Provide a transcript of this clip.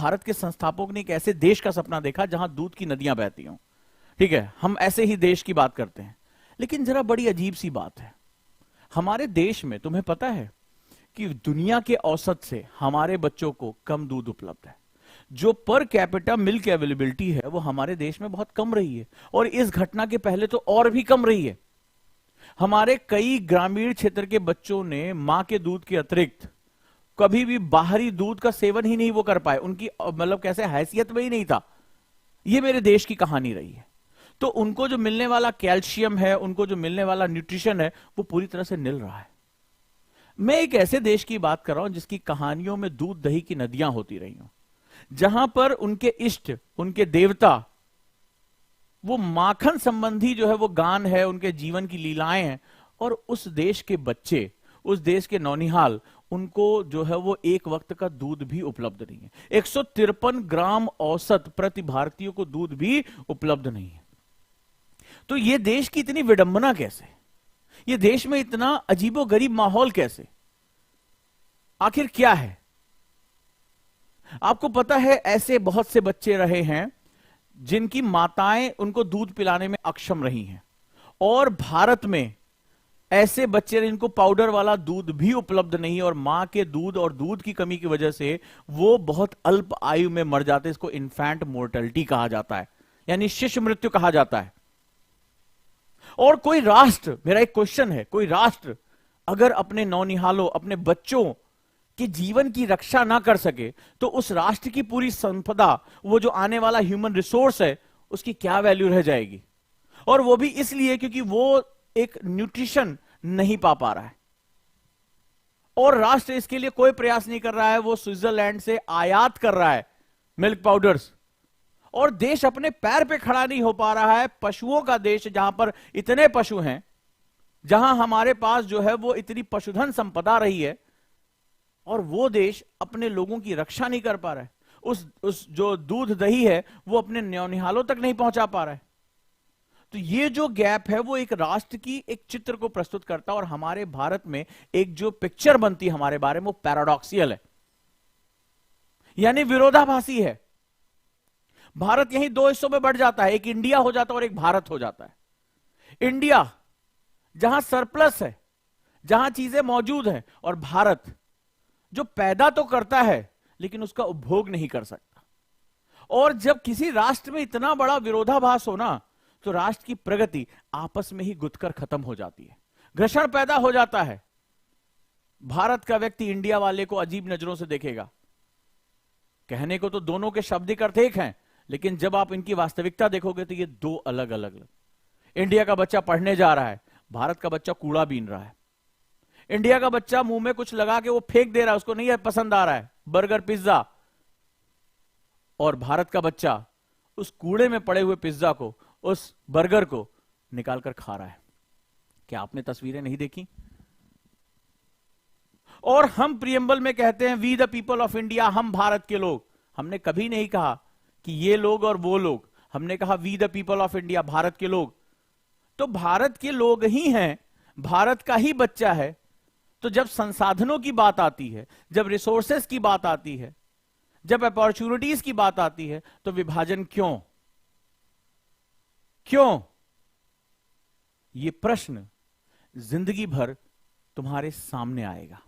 भारत के संस्थापकों ने एक ऐसे देश का सपना देखा जहां दूध की नदियां बहती हों। ठीक है, हम ऐसे ही देश की बात करते हैं, लेकिन जरा बड़ी अजीब सी बात है, हमारे देश में तुम्हें पता है कि दुनिया के औसत से हमारे बच्चों को कम दूध उपलब्ध है। जो पर कैपिटा मिल्क अवेलेबिलिटी है वो हमारे देश में बहुत कम रही है, और इस घटना के पहले तो और भी कम रही है। हमारे कई ग्रामीण क्षेत्र के बच्चों ने मां के दूध के अतिरिक्त कभी भी बाहरी दूध का सेवन ही नहीं वो कर पाए, उनकी मतलब कैसे हैसियत में ही नहीं था। ये मेरे देश की कहानी रही है। तो उनको जो मिलने वाला कैल्शियम है, उनको जो मिलने वाला न्यूट्रिशन है, वो पूरी तरह से निल रहा है। मैं एक ऐसे देश की बात कर रहा हूं जिसकी कहानियों में दूध दही की नदियां होती रही हूं, जहां पर उनके इष्ट, उनके देवता, वो माखन संबंधी जो है वो गान है, उनके जीवन की लीलाएं हैं, और उस देश के बच्चे, उस देश के नौनिहाल, उनको जो है वो एक वक्त का दूध भी उपलब्ध नहीं है। 153 ग्राम औसत प्रति भारतीय को दूध भी उपलब्ध नहीं है। तो ये देश की इतनी विडंबना कैसे, ये देश में इतना अजीबोगरीब माहौल कैसे, आखिर क्या है? आपको पता है ऐसे बहुत से बच्चे रहे हैं जिनकी माताएं उनको दूध पिलाने में अक्षम रही हैं, और भारत में ऐसे बच्चे जिनको पाउडर वाला दूध भी उपलब्ध नहीं है, और मां के दूध और दूध की कमी की वजह से वो बहुत अल्प आयु में मर जाते हैं। इसको इन्फैंट मोर्टेलिटी कहा जाता है, यानी शिशु मृत्यु कहा जाता है। और कोई राष्ट्र, मेरा एक क्वेश्चन है, कोई राष्ट्र अगर अपने नौनिहालों, अपने बच्चों के जीवन की रक्षा ना कर सके, तो उस राष्ट्र की पूरी संपदा, वो जो आने वाला ह्यूमन रिसोर्स है, उसकी क्या वैल्यू रह जाएगी? और वो भी इसलिए क्योंकि वो एक न्यूट्रिशन नहीं पा रहा है, और राष्ट्र इसके लिए कोई प्रयास नहीं कर रहा है। वो स्विट्जरलैंड से आयात कर रहा है मिल्क पाउडर्स, और देश अपने पैर पे खड़ा नहीं हो पा रहा है। पशुओं का देश, जहां पर इतने पशु हैं, जहां हमारे पास जो है वो इतनी पशुधन संपदा रही है, और वो देश अपने लोगों की रक्षा नहीं कर पा रहा है। उस जो दूध दही है वो अपने नौनिहालों तक नहीं पहुंचा पा रहा है। तो ये जो गैप है वो एक राष्ट्र की एक चित्र को प्रस्तुत करता है, और हमारे भारत में एक जो पिक्चर बनती है हमारे बारे में, वो पैराडॉक्सियल है, यानी विरोधाभासी है। भारत यहीं दो हिस्सों में बढ़ जाता है, एक इंडिया हो जाता है और एक भारत हो जाता है। इंडिया जहां सरप्लस है, जहां चीजें मौजूद हैं, और भारत जो पैदा तो करता है लेकिन उसका उपभोग नहीं कर सकता। और जब किसी राष्ट्र में इतना बड़ा विरोधाभास हो ना, तो राष्ट्र की प्रगति आपस में ही गुथकर खत्म हो जाती है, घर्षण पैदा हो जाता है। भारत का व्यक्ति इंडिया वाले को अजीब नजरों से देखेगा। कहने को तो दोनों के शाब्दिक अर्थ एक हैं, लेकिन जब आप इनकी वास्तविकता देखोगे तो ये दो अलग अलग। इंडिया का बच्चा पढ़ने जा रहा है, भारत का बच्चा कूड़ा बीन रहा है। इंडिया का बच्चा मुंह में कुछ लगा के वो फेंक दे रहा है, उसको नहीं पसंद आ रहा है बर्गर पिज्जा, और भारत का बच्चा उस कूड़े में पड़े हुए पिज्जा को, उस बर्गर को निकालकर खा रहा है। क्या आपने तस्वीरें नहीं देखी? और हम प्रियम्बल में कहते हैं we the people of India, हम भारत के लोग। हमने कभी नहीं कहा कि ये लोग और वो लोग, हमने कहा we the people of India, Bharat के लोग। तो भारत के लोग ही हैं, भारत का ही बच्चा है। तो जब संसाधनों की बात आती है, जब रिसोर्सेस की बात आती है, जब अपॉर्चुनिटीज की बात आती है, तो विभाजन क्यों? क्यों? ये प्रश्न जिंदगी भर तुम्हारे सामने आएगा।